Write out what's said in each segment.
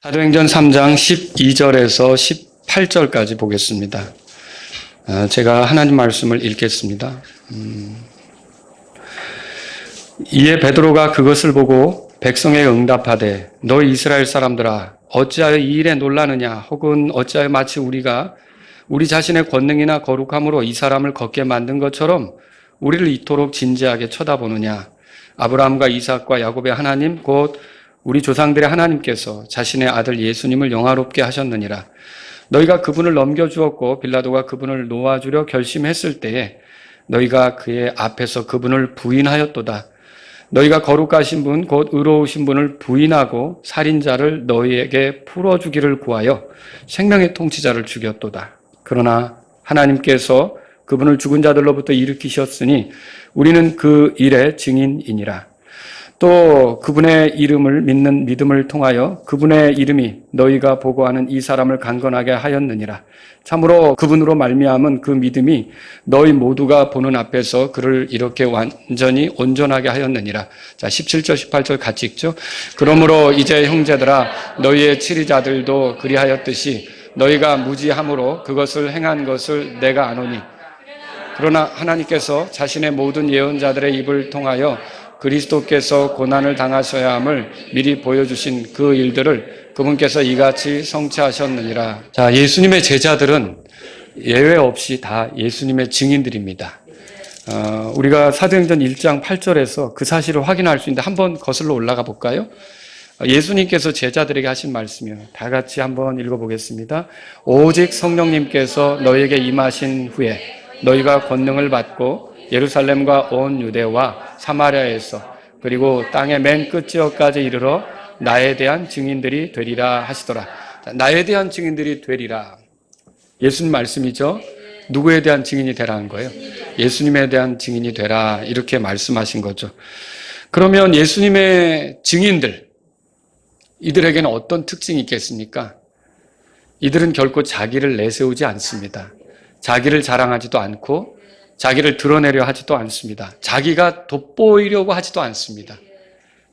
사도행전 3장 12절에서 18절까지 보겠습니다. 제가 하나님 말씀을 읽겠습니다. 이에 베드로가 그것을 보고 백성에게 응답하되 너희 이스라엘 사람들아 어찌하여 이 일에 놀라느냐 혹은 어찌하여 마치 우리가 우리 자신의 권능이나 거룩함으로 이 사람을 걷게 만든 것처럼 우리를 이토록 진지하게 쳐다보느냐. 아브라함과 이삭과 야곱의 하나님 곧 우리 조상들의 하나님께서 자신의 아들 예수님을 영화롭게 하셨느니라. 너희가 그분을 넘겨주었고 빌라도가 그분을 놓아주려 결심했을 때에 너희가 그의 앞에서 그분을 부인하였도다. 너희가 거룩하신 분 곧 의로우신 분을 부인하고 살인자를 너희에게 풀어주기를 구하여 생명의 통치자를 죽였도다. 그러나 하나님께서 그분을 죽은 자들로부터 일으키셨으니 우리는 그 일의 증인이니라. 또 그분의 이름을 믿는 믿음을 통하여 그분의 이름이 너희가 보고하는 이 사람을 강건하게 하였느니라. 참으로 그분으로 말미암은 그 믿음이 너희 모두가 보는 앞에서 그를 이렇게 완전히 온전하게 하였느니라. 자, 17절 18절 같이 읽죠. 그러므로 이제 형제들아 너희의 치리자들도 그리하였듯이 너희가 무지함으로 그것을 행한 것을 내가 아노니 그러나 하나님께서 자신의 모든 예언자들의 입을 통하여 그리스도께서 고난을 당하셔야 함을 미리 보여주신 그 일들을 그분께서 이같이 성취하셨느니라. 자, 예수님의 제자들은 예외 없이 다 예수님의 증인들입니다. 우리가 사도행전 1장 8절에서 그 사실을 확인할 수 있는데 한번 거슬러 올라가 볼까요? 예수님께서 제자들에게 하신 말씀이요. 다 같이 한번 읽어보겠습니다. 오직 성령님께서 너희에게 임하신 후에 너희가 권능을 받고 예루살렘과 온 유대와 사마리아에서 그리고 땅의 맨 끝지역까지 이르러 나에 대한 증인들이 되리라 하시더라. 나에 대한 증인들이 되리라. 예수님 말씀이죠. 누구에 대한 증인이 되라는 거예요? 예수님에 대한 증인이 되라 이렇게 말씀하신 거죠. 그러면 예수님의 증인들 이들에게는 어떤 특징이 있겠습니까? 이들은 결코 자기를 내세우지 않습니다. 자기를 자랑하지도 않고 자기를 드러내려 하지도 않습니다. 자기가 돋보이려고 하지도 않습니다.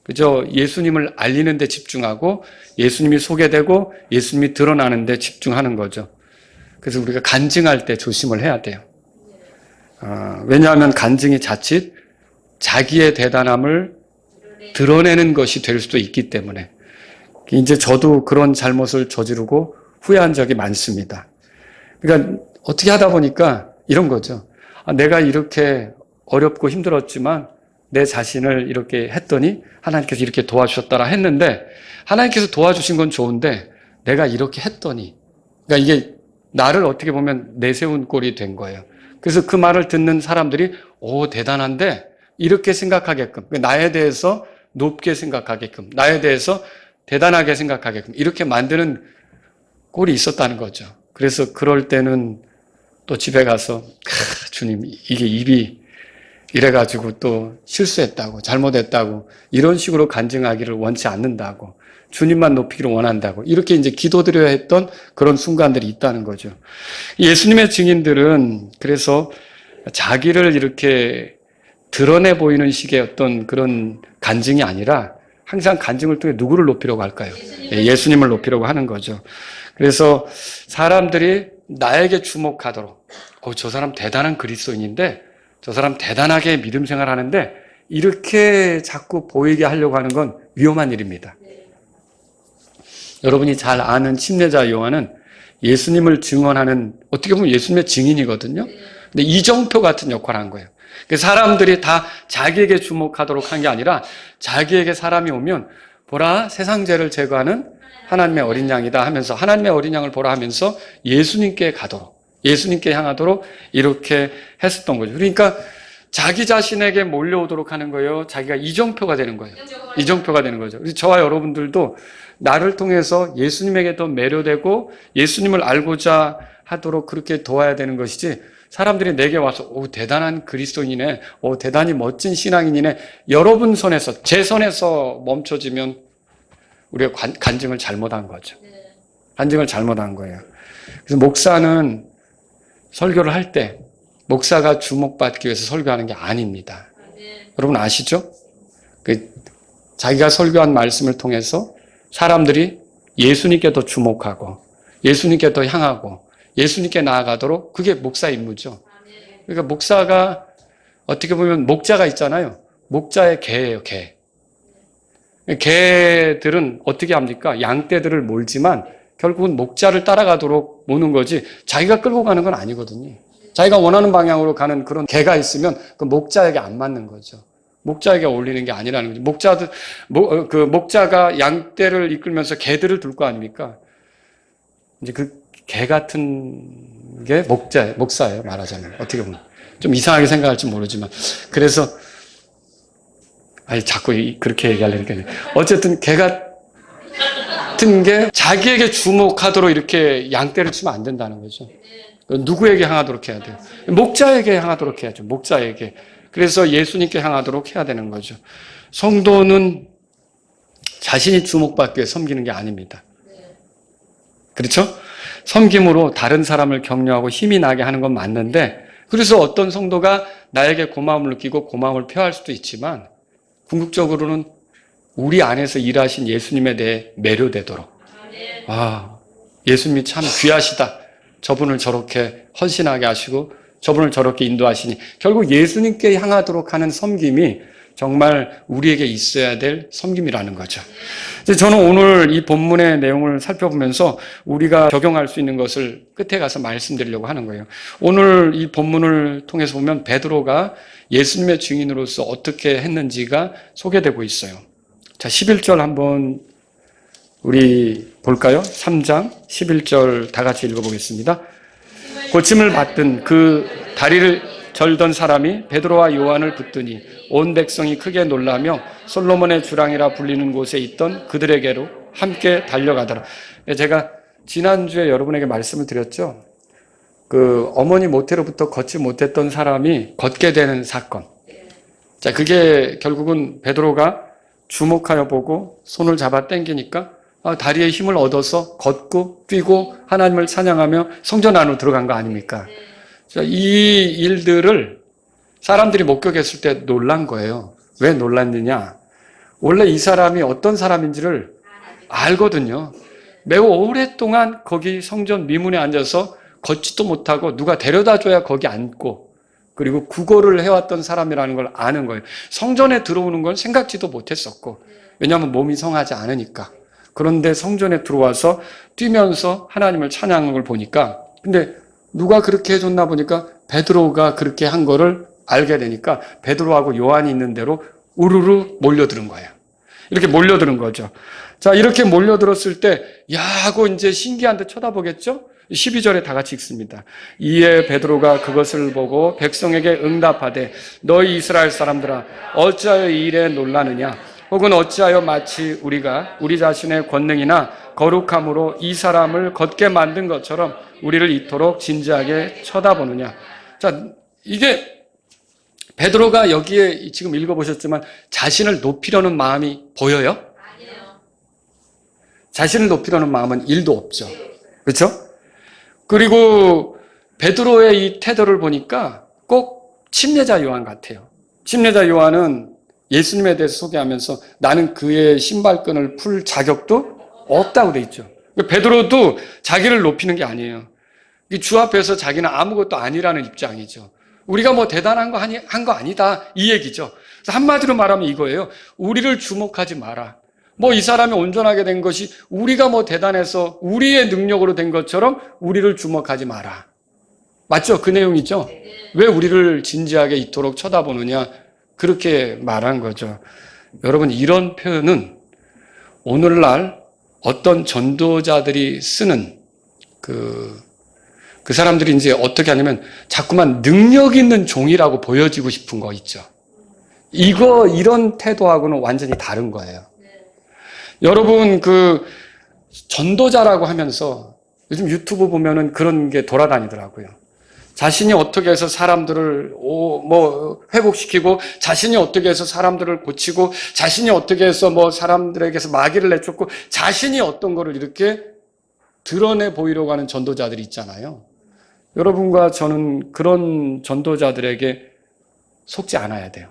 그저 예수님을 알리는 데 집중하고 예수님이 소개되고 예수님이 드러나는 데 집중하는 거죠. 그래서 우리가 간증할 때 조심을 해야 돼요. 왜냐하면 간증이 자칫 자기의 대단함을 드러내는 것이 될 수도 있기 때문에 이제 저도 그런 잘못을 저지르고 후회한 적이 많습니다. 그러니까 어떻게 하다 보니까 이런 거죠. 내가 이렇게 어렵고 힘들었지만 내 자신을 이렇게 했더니 하나님께서 이렇게 도와주셨다라 했는데 하나님께서 도와주신 건 좋은데 내가 이렇게 했더니 그러니까 이게 나를 어떻게 보면 내세운 꼴이 된 거예요. 그래서 그 말을 듣는 사람들이 오 대단한데 이렇게 생각하게끔 나에 대해서 높게 생각하게끔 나에 대해서 대단하게 생각하게끔 이렇게 만드는 꼴이 있었다는 거죠. 그래서 그럴 때는 또 집에 가서 주님 이게 입이 이래가지고 또 실수했다고 잘못했다고 이런 식으로 간증하기를 원치 않는다고 주님만 높이기를 원한다고 이렇게 이제 기도드려야 했던 그런 순간들이 있다는 거죠. 예수님의 증인들은 그래서 자기를 이렇게 드러내 보이는 식의 어떤 그런 간증이 아니라 항상 간증을 통해 누구를 높이려고 할까요? 예수님을 높이려고 하는 거죠. 그래서 사람들이 나에게 주목하도록 저 사람 대단한 그리스도인인데 저 사람 대단하게 믿음 생활하는데 이렇게 자꾸 보이게 하려고 하는 건 위험한 일입니다. 여러분이 잘 아는 침례자 요한은 예수님을 증언하는 어떻게 보면 예수님의 증인이거든요. 근데 이정표 같은 역할을 한 거예요. 사람들이 다 자기에게 주목하도록 한 게 아니라 자기에게 사람이 오면 보라 세상 죄를 제거하는 하나님의 어린 양이다 하면서 하나님의 어린 양을 보라 하면서 예수님께 가도록 예수님께 향하도록 이렇게 했었던 거죠. 그러니까 자기 자신에게 몰려오도록 하는 거예요. 자기가 이정표가 되는 거예요. 이정표가 되는 거죠. 그래서 저와 여러분들도 나를 통해서 예수님에게 더 매료되고 예수님을 알고자 하도록 그렇게 도와야 되는 것이지 사람들이 내게 와서 오 대단한 그리스도인이네, 오 대단히 멋진 신앙인이네 여러분 손에서 제 손에서 멈춰지면 우리가 간증을 잘못한 거죠. 간증을 잘못한 거예요. 그래서 목사는 설교를 할 때 목사가 주목받기 위해서 설교하는 게 아닙니다. 여러분 아시죠? 자기가 설교한 말씀을 통해서 사람들이 예수님께 더 주목하고 예수님께 더 향하고 예수님께 나아가도록 그게 목사의 임무죠. 그러니까 목사가 어떻게 보면 목자가 있잖아요. 목자의 개예요, 개. 개들은 어떻게 합니까? 양떼들을 몰지만 결국은 목자를 따라가도록 모는 거지 자기가 끌고 가는 건 아니거든요. 자기가 원하는 방향으로 가는 그런 개가 있으면 그 목자에게 안 맞는 거죠. 목자에게 어울리는 게 아니라는 거죠. 목자가 양떼를 이끌면서 개들을 둘 거 아닙니까? 이제 그 개 같은 게 목사예요, 말하자면. 어떻게 보면. 좀 이상하게 생각할지 모르지만. 그래서, 자꾸 그렇게 얘기하려니까. 어쨌든 개 같은 게 자기에게 주목하도록 이렇게 양떼를 치면 안 된다는 거죠. 누구에게 향하도록 해야 돼요? 목자에게 향하도록 해야죠. 목자에게. 그래서 예수님께 향하도록 해야 되는 거죠. 성도는 자신이 주목받기 위해 섬기는 게 아닙니다. 그렇죠? 섬김으로 다른 사람을 격려하고 힘이 나게 하는 건 맞는데 그래서 어떤 성도가 나에게 고마움을 느끼고 고마움을 표할 수도 있지만 궁극적으로는 우리 안에서 일하신 예수님에 대해 매료되도록 예수님이 참 귀하시다. 저분을 저렇게 헌신하게 하시고 저분을 저렇게 인도하시니 결국 예수님께 향하도록 하는 섬김이 정말 우리에게 있어야 될 섬김이라는 거죠. 저는 오늘 이 본문의 내용을 살펴보면서 우리가 적용할 수 있는 것을 끝에 가서 말씀드리려고 하는 거예요. 오늘 이 본문을 통해서 보면 베드로가 예수님의 증인으로서 어떻게 했는지가 소개되고 있어요. 자, 11절 한번 우리 볼까요? 3장 11절 다 같이 읽어보겠습니다. 고침을 받든 그 다리를 절던 사람이 베드로와 요한을 붙드니 온 백성이 크게 놀라며 솔로몬의 주랑이라 불리는 곳에 있던 그들에게로 함께 달려가더라. 제가 지난주에 여러분에게 말씀을 드렸죠. 그 어머니 모태로부터 걷지 못했던 사람이 걷게 되는 사건. 자, 그게 결국은 베드로가 주목하여 보고 손을 잡아 당기니까 다리에 힘을 얻어서 걷고 뛰고 하나님을 찬양하며 성전 안으로 들어간 거 아닙니까? 이 일들을 사람들이 목격했을 때 놀란 거예요. 왜 놀랐느냐? 원래 이 사람이 어떤 사람인지를 알거든요. 매우 오랫동안 거기 성전 미문에 앉아서 걷지도 못하고 누가 데려다 줘야 거기 앉고 그리고 구걸을 해왔던 사람이라는 걸 아는 거예요. 성전에 들어오는 걸 생각지도 못했었고 왜냐하면 몸이 성하지 않으니까. 그런데 성전에 들어와서 뛰면서 하나님을 찬양하는 걸 보니까 근데 누가 그렇게 해줬나 보니까 베드로가 그렇게 한 거를 알게 되니까 베드로하고 요한이 있는 대로 우르르 몰려드는 거예요. 이렇게 몰려드는 거죠. 자, 이렇게 몰려들었을 때 야 하고 이제 신기한 듯 쳐다보겠죠? 12절에 다 같이 읽습니다. 이에 베드로가 그것을 보고 백성에게 응답하되 너희 이스라엘 사람들아 어찌하여 이 일에 놀라느냐 혹은 어찌하여 마치 우리가 우리 자신의 권능이나 거룩함으로 이 사람을 걷게 만든 것처럼 우리를 이토록 진지하게 쳐다보느냐. 자, 이게 베드로가 여기에 지금 읽어보셨지만 자신을 높이려는 마음이 보여요? 아니에요. 자신을 높이려는 마음은 1도 없죠. 그렇죠? 그리고 베드로의 이 태도를 보니까 꼭 침례자 요한 같아요. 침례자 요한은 예수님에 대해서 소개하면서 나는 그의 신발끈을 풀 자격도 없다고 돼 있죠. 베드로도 자기를 높이는 게 아니에요. 주 앞에서 자기는 아무것도 아니라는 입장이죠. 우리가 뭐 대단한 거 한 거 아니다 이 얘기죠. 그래서 한마디로 말하면 이거예요. 우리를 주목하지 마라. 뭐 이 사람이 온전하게 된 것이 우리가 뭐 대단해서 우리의 능력으로 된 것처럼 우리를 주목하지 마라. 맞죠? 그 내용이죠. 왜 우리를 진지하게 이토록 쳐다보느냐 그렇게 말한 거죠. 여러분 이런 표현은 오늘날 어떤 전도자들이 쓰는 그 사람들이 이제 어떻게 하냐면 자꾸만 능력 있는 종이라고 보여지고 싶은 거 있죠. 이런 태도하고는 완전히 다른 거예요. 여러분 그 전도자라고 하면서 요즘 유튜브 보면은 그런 게 돌아다니더라고요. 자신이 어떻게 해서 사람들을 회복시키고 자신이 어떻게 해서 사람들을 고치고 자신이 어떻게 해서 뭐 사람들에게서 마귀를 내쫓고 자신이 어떤 거를 이렇게 드러내 보이려고 하는 전도자들이 있잖아요. 여러분과 저는 그런 전도자들에게 속지 않아야 돼요.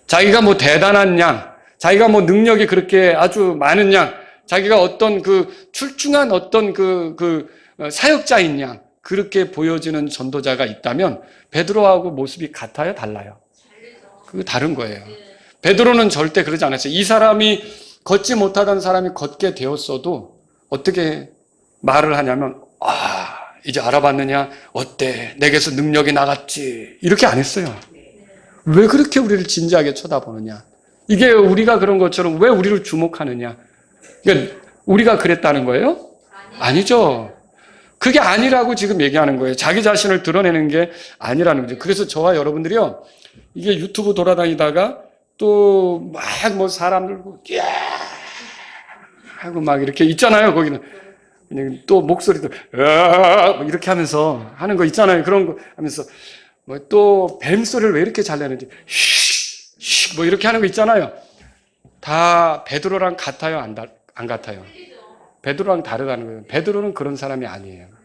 자기가 뭐 대단한 양, 자기가 뭐 능력이 그렇게 아주 많은 양, 자기가 어떤 그 출중한 어떤 사역자인 양 그렇게 보여지는 전도자가 있다면 베드로하고 모습이 같아요, 달라요? 그거 다른 거예요. 베드로는 절대 그러지 않았어요. 이 사람이 걷지 못하던 사람이 걷게 되었어도 어떻게 말을 하냐면 이제 알아봤느냐? 어때? 내게서 능력이 나갔지? 이렇게 안 했어요. 왜 그렇게 우리를 진지하게 쳐다보느냐? 이게 우리가 그런 것처럼 왜 우리를 주목하느냐? 그러니까 우리가 그랬다는 거예요? 아니죠. 그게 아니라고 지금 얘기하는 거예요. 자기 자신을 드러내는 게 아니라는 거죠. 그래서 저와 여러분들이요, 이게 유튜브 돌아다니다가 또 막 뭐 사람들 야 하고 막 이렇게 있잖아요. 거기는 또 목소리도 뭐 이렇게 하면서 하는 거 있잖아요. 그런 거 하면서 뭐 또 뱀 소리를 왜 이렇게 잘 내는지 뭐 이렇게 하는 거 있잖아요. 다 베드로랑 같아요, 안 같아요? 베드로랑 다르다는 거예요. 베드로는 그런 사람이 아니에요.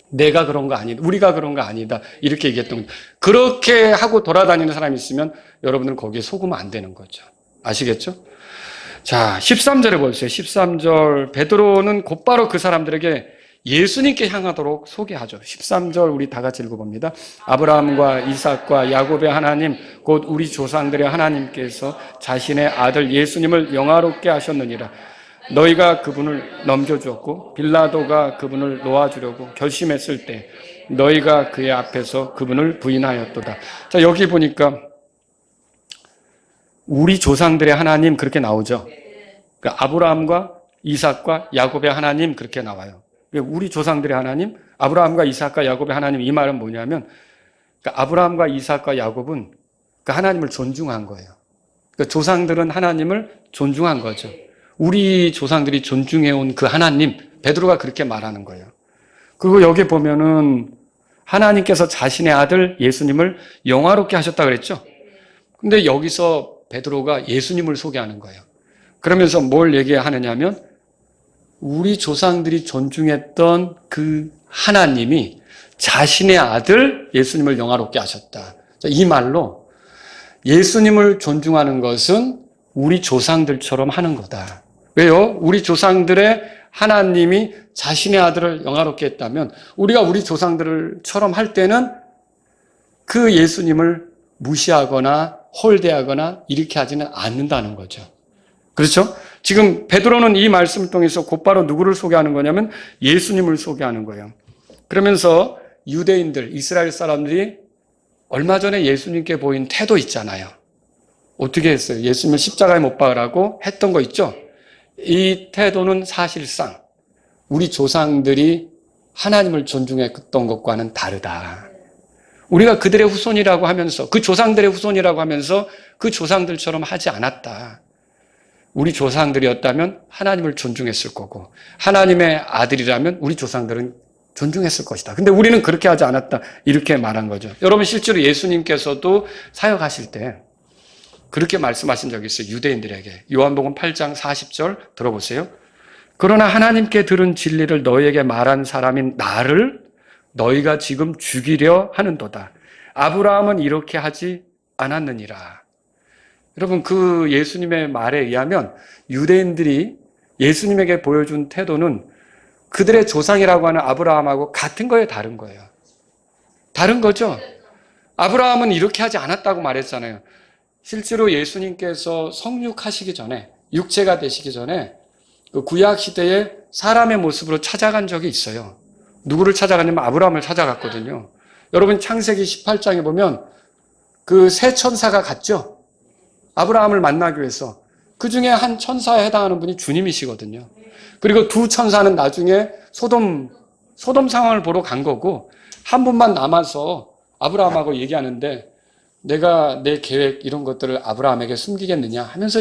내가 그런 거 아니다. 우리가 그런 거 아니다. 이렇게 얘기했던 거죠. 그렇게 하고 돌아다니는 사람이 있으면 여러분들은 거기에 속으면 안 되는 거죠. 아시겠죠? 자, 13절에 보세요. 13절. 베드로는 곧바로 그 사람들에게 예수님께 향하도록 소개하죠. 13절 우리 다 같이 읽어봅니다. 아브라함과 이삭과 야곱의 하나님, 곧 우리 조상들의 하나님께서 자신의 아들 예수님을 영화롭게 하셨느니라. 너희가 그분을 넘겨주었고 빌라도가 그분을 놓아주려고 결심했을 때 너희가 그의 앞에서 그분을 부인하였도다. 자, 여기 보니까 우리 조상들의 하나님 그렇게 나오죠. 그러니까 아브라함과 이삭과 야곱의 하나님 그렇게 나와요. 우리 조상들의 하나님, 아브라함과 이삭과 야곱의 하나님, 이 말은 뭐냐면 그러니까 아브라함과 이삭과 야곱은 그 하나님을 존중한 거예요. 그러니까 조상들은 하나님을 존중한 거죠. 우리 조상들이 존중해온 그 하나님, 베드로가 그렇게 말하는 거예요. 그리고 여기 보면은 하나님께서 자신의 아들 예수님을 영화롭게 하셨다 그랬죠? 근데 여기서 베드로가 예수님을 소개하는 거예요. 그러면서 뭘 얘기하느냐면 우리 조상들이 존중했던 그 하나님이 자신의 아들 예수님을 영화롭게 하셨다. 이 말로 예수님을 존중하는 것은 우리 조상들처럼 하는 거다. 왜요? 우리 조상들의 하나님이 자신의 아들을 영화롭게 했다면 우리가 우리 조상들처럼 할 때는 그 예수님을 무시하거나 홀대하거나 이렇게 하지는 않는다는 거죠. 그렇죠? 지금 베드로는 이 말씀을 통해서 곧바로 누구를 소개하는 거냐면 예수님을 소개하는 거예요. 그러면서 유대인들, 이스라엘 사람들이 얼마 전에 예수님께 보인 태도 있잖아요. 어떻게 했어요? 예수님을 십자가에 못 박으라고 했던 거 있죠? 이 태도는 사실상 우리 조상들이 하나님을 존중했던 것과는 다르다. 우리가 그들의 후손이라고 하면서 그 조상들의 후손이라고 하면서 그 조상들처럼 하지 않았다. 우리 조상들이었다면 하나님을 존중했을 거고 하나님의 아들이라면 우리 조상들은 존중했을 것이다. 근데 우리는 그렇게 하지 않았다. 이렇게 말한 거죠. 여러분 실제로 예수님께서도 사역하실 때 그렇게 말씀하신 적이 있어요. 유대인들에게. 요한복음 8장 40절 들어보세요. 그러나 하나님께 들은 진리를 너희에게 말한 사람인 나를 너희가 지금 죽이려 하는도다. 아브라함은 이렇게 하지 않았느니라. 여러분 그 예수님의 말에 의하면 유대인들이 예수님에게 보여준 태도는 그들의 조상이라고 하는 아브라함하고 같은 거예요, 다른 거예요? 다른 거죠? 아브라함은 이렇게 하지 않았다고 말했잖아요. 실제로 예수님께서 성육하시기 전에, 육체가 되시기 전에 그 구약 시대에 사람의 모습으로 찾아간 적이 있어요. 누구를 찾아갔냐면 아브라함을 찾아갔거든요. 여러분 창세기 18장에 보면 그 세 천사가 갔죠. 아브라함을 만나기 위해서. 그 중에 한 천사에 해당하는 분이 주님이시거든요. 그리고 두 천사는 나중에 소돔 상황을 보러 간 거고 한 분만 남아서 아브라함하고 얘기하는데 내가 내 계획 이런 것들을 아브라함에게 숨기겠느냐 하면서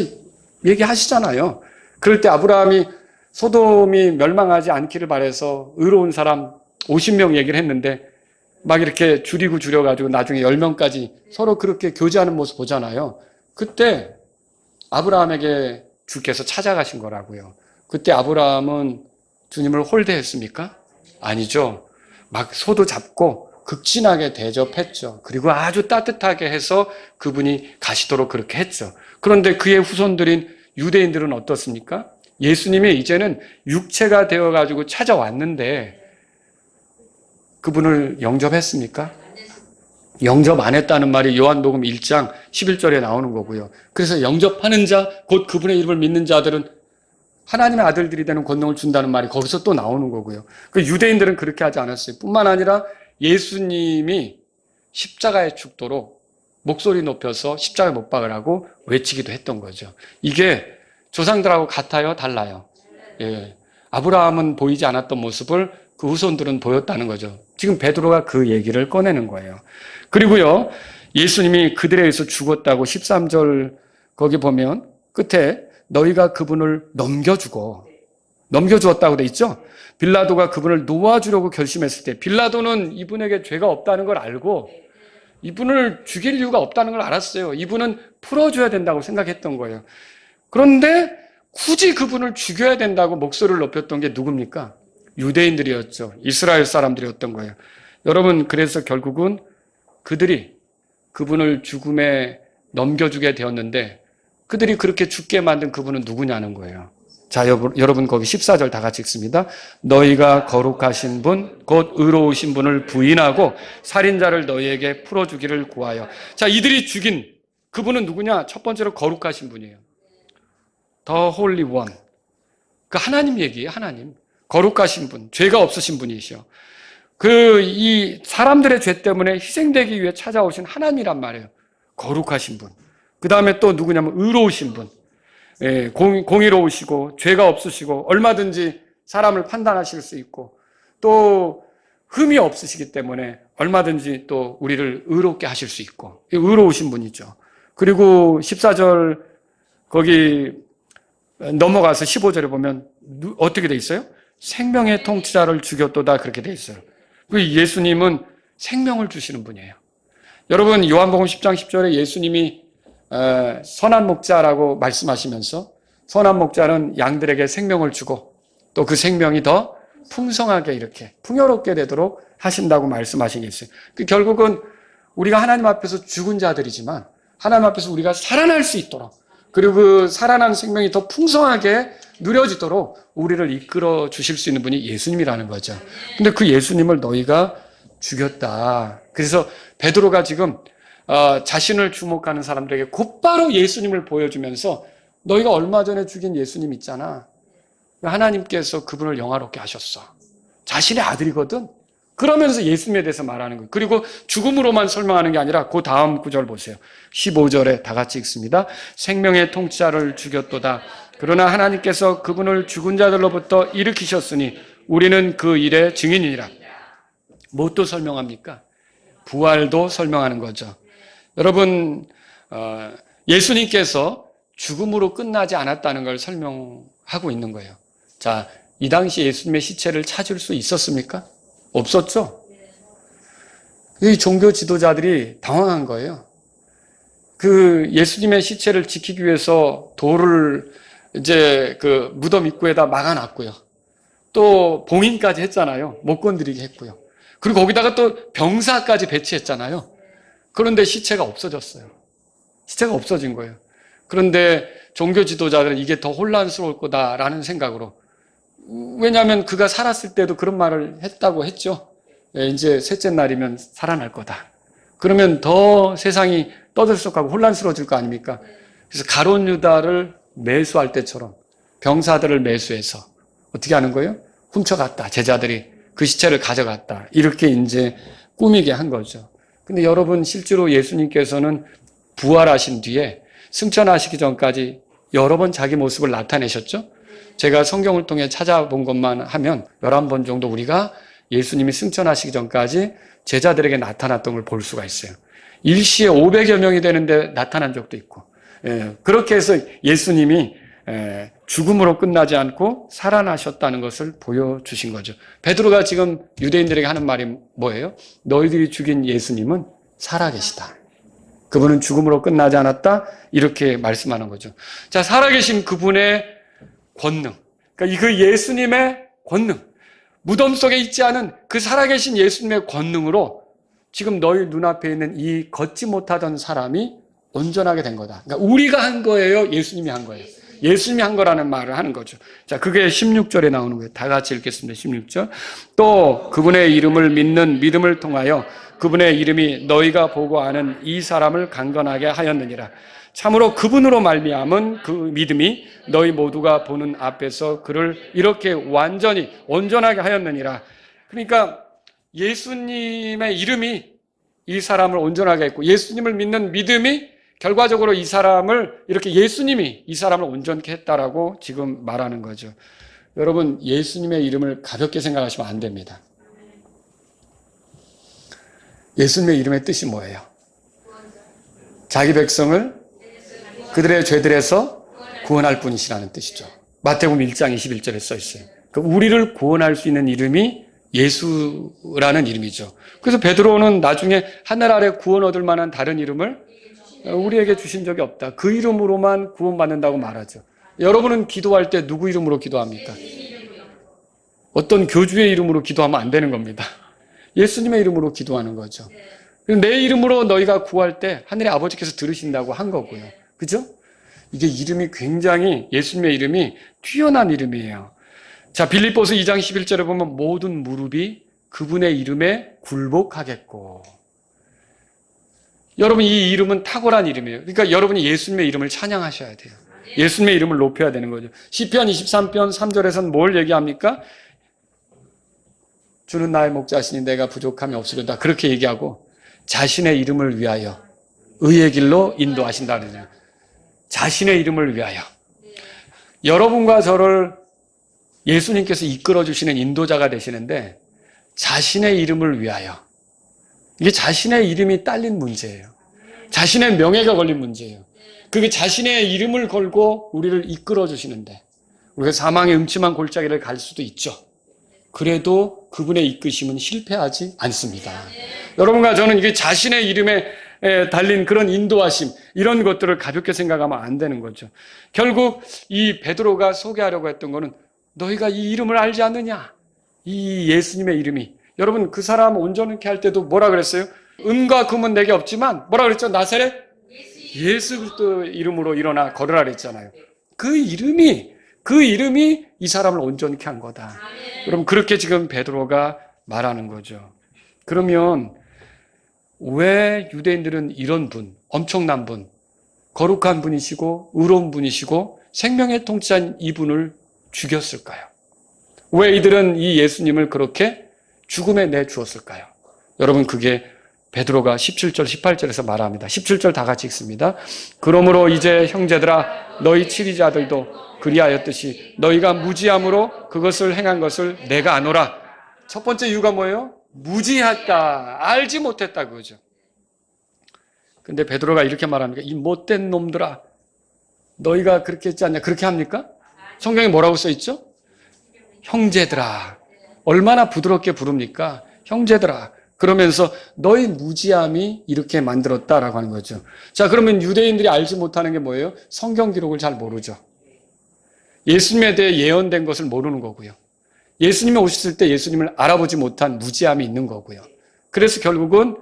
얘기하시잖아요. 그럴 때 아브라함이 소돔이 멸망하지 않기를 바라서 의로운 사람 50명 얘기를 했는데 막 이렇게 줄여가지고 나중에 10명까지 서로 그렇게 교제하는 모습 보잖아요. 그때 아브라함에게 주께서 찾아가신 거라고요. 그때 아브라함은 주님을 홀대했습니까? 아니죠. 막 소도 잡고 극진하게 대접했죠. 그리고 아주 따뜻하게 해서 그분이 가시도록 그렇게 했죠. 그런데 그의 후손들인 유대인들은 어떻습니까? 예수님이 이제는 육체가 되어가지고 찾아왔는데 그분을 영접했습니까? 영접 안 했다는 말이 요한복음 1장 11절에 나오는 거고요. 그래서 영접하는 자, 곧 그분의 이름을 믿는 자들은 하나님의 아들들이 되는 권능을 준다는 말이 거기서 또 나오는 거고요. 그 유대인들은 그렇게 하지 않았어요. 뿐만 아니라 예수님이 십자가에 죽도록 목소리 높여서 십자가에 못 박으라고 외치기도 했던 거죠. 이게 조상들하고 같아요? 달라요? 예. 아브라함은 보이지 않았던 모습을 그 후손들은 보였다는 거죠. 지금 베드로가 그 얘기를 꺼내는 거예요. 그리고요, 예수님이 그들에 의해서 죽었다고 13절 거기 보면 끝에 너희가 그분을 넘겨주었다고 돼 있죠? 빌라도가 그분을 놓아주려고 결심했을 때 빌라도는 이분에게 죄가 없다는 걸 알고 이분을 죽일 이유가 없다는 걸 알았어요. 이분은 풀어줘야 된다고 생각했던 거예요. 그런데 굳이 그분을 죽여야 된다고 목소리를 높였던 게 누굽니까? 유대인들이었죠. 이스라엘 사람들이었던 거예요. 여러분, 그래서 결국은 그들이 그분을 죽음에 넘겨주게 되었는데 그들이 그렇게 죽게 만든 그분은 누구냐는 거예요. 자, 여러분 거기 14절 다 같이 읽습니다. 너희가 거룩하신 분, 곧 의로우신 분을 부인하고 살인자를 너희에게 풀어주기를 구하여. 자, 이들이 죽인 그분은 누구냐? 첫 번째로 거룩하신 분이에요. The Holy One. 그 하나님 얘기예요, 하나님. 거룩하신 분, 죄가 없으신 분이시요. 이 사람들의 죄 때문에 희생되기 위해 찾아오신 하나님이란 말이에요. 거룩하신 분. 그 다음에 또 누구냐면 의로우신 분. 예, 공의로우시고 죄가 없으시고 얼마든지 사람을 판단하실 수 있고 또 흠이 없으시기 때문에 얼마든지 또 우리를 의롭게 하실 수 있고 의로우신 분이죠. 그리고 14절 거기 넘어가서 15절에 보면 어떻게 돼 있어요? 생명의 통치자를 죽였도다 그렇게 돼 있어요. 그 예수님은 생명을 주시는 분이에요. 여러분 요한복음 10장 10절에 예수님이 선한 목자라고 말씀하시면서 선한 목자는 양들에게 생명을 주고 또 그 생명이 더 풍성하게 이렇게 풍요롭게 되도록 하신다고 말씀하신 게 있어요. 결국은 우리가 하나님 앞에서 죽은 자들이지만 하나님 앞에서 우리가 살아날 수 있도록 그리고 그 살아난 생명이 더 풍성하게 누려지도록 우리를 이끌어 주실 수 있는 분이 예수님이라는 거죠. 근데 그 예수님을 너희가 죽였다. 그래서 베드로가 지금 자신을 주목하는 사람들에게 곧바로 예수님을 보여주면서 너희가 얼마 전에 죽인 예수님 있잖아. 하나님께서 그분을 영화롭게 하셨어. 자신의 아들이거든. 그러면서 예수님에 대해서 말하는 거예요. 그리고 죽음으로만 설명하는 게 아니라 그 다음 구절 보세요. 15절에 다 같이 읽습니다. 생명의 통치자를 죽였도다. 그러나 하나님께서 그분을 죽은 자들로부터 일으키셨으니 우리는 그 일의 증인이니라. 무엇도 설명합니까? 부활도 설명하는 거죠. 여러분, 예수님께서 죽음으로 끝나지 않았다는 걸 설명하고 있는 거예요. 자, 이 당시 예수님의 시체를 찾을 수 있었습니까? 없었죠? 이 종교 지도자들이 당황한 거예요. 그 예수님의 시체를 지키기 위해서 돌을 이제 그 무덤 입구에다 막아놨고요. 또 봉인까지 했잖아요. 못 건드리게 했고요. 그리고 거기다가 또 병사까지 배치했잖아요. 그런데 시체가 없어졌어요. 시체가 없어진 거예요. 그런데 종교 지도자들은 이게 더 혼란스러울 거다라는 생각으로 왜냐하면 그가 살았을 때도 그런 말을 했다고 했죠. 이제 셋째 날이면 살아날 거다. 그러면 더 세상이 떠들썩하고 혼란스러워질 거 아닙니까? 그래서 가룟 유다를 매수할 때처럼 병사들을 매수해서 어떻게 하는 거예요? 훔쳐갔다. 제자들이 그 시체를 가져갔다. 이렇게 이제 꾸미게 한 거죠. 근데 여러분 실제로 예수님께서는 부활하신 뒤에 승천하시기 전까지 여러 번 자기 모습을 나타내셨죠? 제가 성경을 통해 찾아본 것만 하면 11번 정도 우리가 예수님이 승천하시기 전까지 제자들에게 나타났던 걸 볼 수가 있어요. 일시에 500여 명이 되는데 나타난 적도 있고 그렇게 해서 예수님이 죽음으로 끝나지 않고 살아나셨다는 것을 보여주신 거죠. 베드로가 지금 유대인들에게 하는 말이 뭐예요? 너희들이 죽인 예수님은 살아계시다. 그분은 죽음으로 끝나지 않았다. 이렇게 말씀하는 거죠. 자, 살아계신 그분의 권능. 그러니까 그 예수님의 권능. 무덤 속에 있지 않은 그 살아계신 예수님의 권능으로 지금 너희 눈앞에 있는 이 걷지 못하던 사람이 온전하게 된 거다. 그러니까 우리가 한 거예요? 예수님이 한 거예요? 예수님이 한 거라는 말을 하는 거죠. 자, 그게 16절에 나오는 거예요. 다 같이 읽겠습니다. 16절. 또 그분의 이름을 믿는 믿음을 통하여 그분의 이름이 너희가 보고 아는 이 사람을 강건하게 하였느니라. 참으로 그분으로 말미암은 그 믿음이 너희 모두가 보는 앞에서 그를 이렇게 완전히 온전하게 하였느니라. 그러니까 예수님의 이름이 이 사람을 온전하게 했고 예수님을 믿는 믿음이 결과적으로 이 사람을 이렇게 예수님이 이 사람을 온전케 했다라고 지금 말하는 거죠. 여러분, 예수님의 이름을 가볍게 생각하시면 안 됩니다. 예수님의 이름의 뜻이 뭐예요? 자기 백성을 그들의 죄들에서 구원할 분이시라는 뜻이죠. 마태복음 1장 21절에 써 있어요. 그러니까 우리를 구원할 수 있는 이름이 예수라는 이름이죠. 그래서 베드로는 나중에 하늘 아래 구원 얻을 만한 다른 이름을 우리에게 주신 적이 없다. 그 이름으로만 구원받는다고 말하죠. 여러분은 기도할 때 누구 이름으로 기도합니까? 어떤 교주의 이름으로 기도하면 안 되는 겁니다. 예수님의 이름으로 기도하는 거죠. 내 이름으로 너희가 구할 때 하늘의 아버지께서 들으신다고 한 거고요. 그죠? 이게 이름이 굉장히 예수님의 이름이 뛰어난 이름이에요. 자, 빌립보서 2장 11절에 보면 모든 무릎이 그분의 이름에 굴복하겠고. 여러분, 이 이름은 탁월한 이름이에요. 그러니까 여러분이 예수님의 이름을 찬양하셔야 돼요. 예수님의 이름을 높여야 되는 거죠. 시편 23편 3절에서는 뭘 얘기합니까? 주는 나의 목자시니 내가 부족함이 없으리다. 그렇게 얘기하고 자신의 이름을 위하여 의의 길로 인도하신다 그러잖아요. 자신의 이름을 위하여. 여러분과 저를 예수님께서 이끌어주시는 인도자가 되시는데 자신의 이름을 위하여. 이게 자신의 이름이 딸린 문제예요. 자신의 명예가 걸린 문제예요. 그게 자신의 이름을 걸고 우리를 이끌어주시는데 우리가 사망의 음침한 골짜기를 갈 수도 있죠. 그래도 그분의 이끄심은 실패하지 않습니다. 여러분과 저는 이게 자신의 이름에 달린 그런 인도하심, 이런 것들을 가볍게 생각하면 안 되는 거죠. 결국 이 베드로가 소개하려고 했던 거는 너희가 이 이름을 알지 않느냐? 이 예수님의 이름이. 여러분, 그 사람 온전케 할 때도 뭐라 그랬어요? 은과 금은 내게 없지만 뭐라 그랬죠? 나사렛 예수 그리스도 이름으로 일어나 걸으라 그랬잖아요. 그 이름이 이 사람을 온전케 한 거다. 그럼 그렇게 지금 베드로가 말하는 거죠. 그러면 왜 유대인들은 이런 분, 엄청난 분, 거룩한 분이시고 의로운 분이시고 생명의 통치한 이분을 죽였을까요? 왜 이들은 이 예수님을 그렇게 죽음에 내주었을까요? 여러분, 그게 베드로가 17절, 18절에서 말합니다. 17절 다 같이 읽습니다. 그러므로 이제 형제들아 너희 치리자들도 그리하였듯이 너희가 무지함으로 그것을 행한 것을 내가 아노라. 첫 번째 이유가 뭐예요? 무지했다. 알지 못했다 그거죠. 근데 베드로가 이렇게 말합니다. 이 못된 놈들아, 너희가 그렇게 했지 않냐? 그렇게 합니까? 성경에 뭐라고 써 있죠? 형제들아. 얼마나 부드럽게 부릅니까? 형제들아. 그러면서 너희 무지함이 이렇게 만들었다라고 하는 거죠. 자, 그러면 유대인들이 알지 못하는 게 뭐예요? 성경 기록을 잘 모르죠. 예수님에 대해 예언된 것을 모르는 거고요. 예수님이 오셨을 때 예수님을 알아보지 못한 무지함이 있는 거고요. 그래서 결국은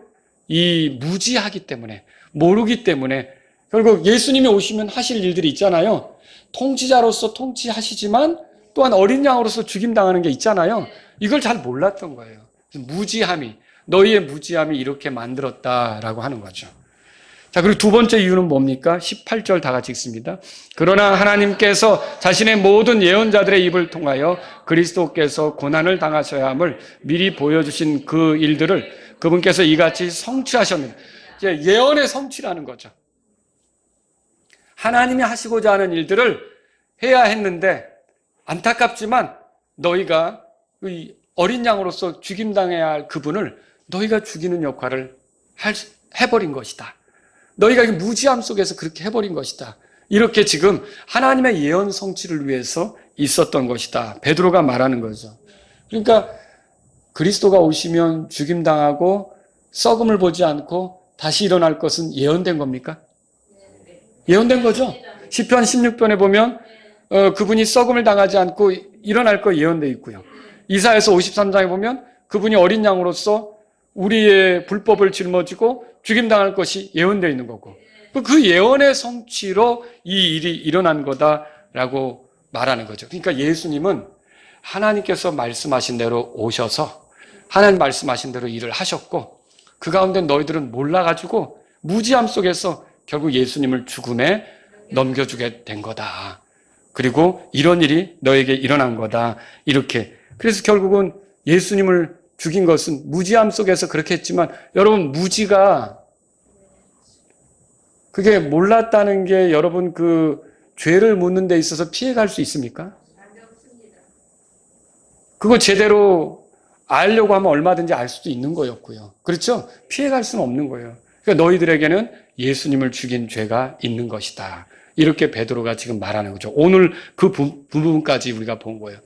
이 무지하기 때문에, 모르기 때문에 결국 예수님이 오시면 하실 일들이 있잖아요. 통치자로서 통치하시지만 또한 어린 양으로서 죽임당하는 게 있잖아요. 이걸 잘 몰랐던 거예요. 무지함이, 너희의 무지함이 이렇게 만들었다라고 하는 거죠. 자, 그리고 두 번째 이유는 뭡니까? 18절 다 같이 읽습니다. 그러나 하나님께서 자신의 모든 예언자들의 입을 통하여 그리스도께서 고난을 당하셔야 함을 미리 보여주신 그 일들을 그분께서 이같이 성취하셨는데, 이제 예언의 성취라는 거죠. 하나님이 하시고자 하는 일들을 해야 했는데 안타깝지만 너희가 어린 양으로서 죽임당해야 할 그분을 너희가 죽이는 역할을 해버린 것이다. 너희가 무지함 속에서 그렇게 해버린 것이다. 이렇게 지금 하나님의 예언 성취를 위해서 있었던 것이다. 베드로가 말하는 거죠. 그러니까 그리스도가 오시면 죽임당하고 썩음을 보지 않고 다시 일어날 것은 예언된 겁니까? 예언된 거죠. 시편 16편에 보면 그분이 썩음을 당하지 않고 일어날 거 예언되어 있고요. 이사야서 53장에 보면 그분이 어린 양으로서 우리의 불법을 짊어지고 죽임당할 것이 예언되어 있는 거고, 그 예언의 성취로 이 일이 일어난 거다 라고 말하는 거죠. 그러니까 예수님은 하나님께서 말씀하신 대로 오셔서 하나님 말씀하신 대로 일을 하셨고 그 가운데 너희들은 몰라가지고 무지함 속에서 결국 예수님을 죽음에 넘겨주게 된 거다. 그리고 이런 일이 너에게 일어난 거다. 이렇게. 그래서 결국은 예수님을 죽인 것은 무지함 속에서 그렇게 했지만 여러분 무지가 그게 몰랐다는 게 여러분 그 죄를 묻는 데 있어서 피해갈 수 있습니까? 그거 제대로 알려고 하면 얼마든지 알 수도 있는 거였고요. 그렇죠? 피해갈 수는 없는 거예요. 그러니까 너희들에게는 예수님을 죽인 죄가 있는 것이다. 이렇게 베드로가 지금 말하는 거죠. 오늘 그 부분까지 우리가 본 거예요.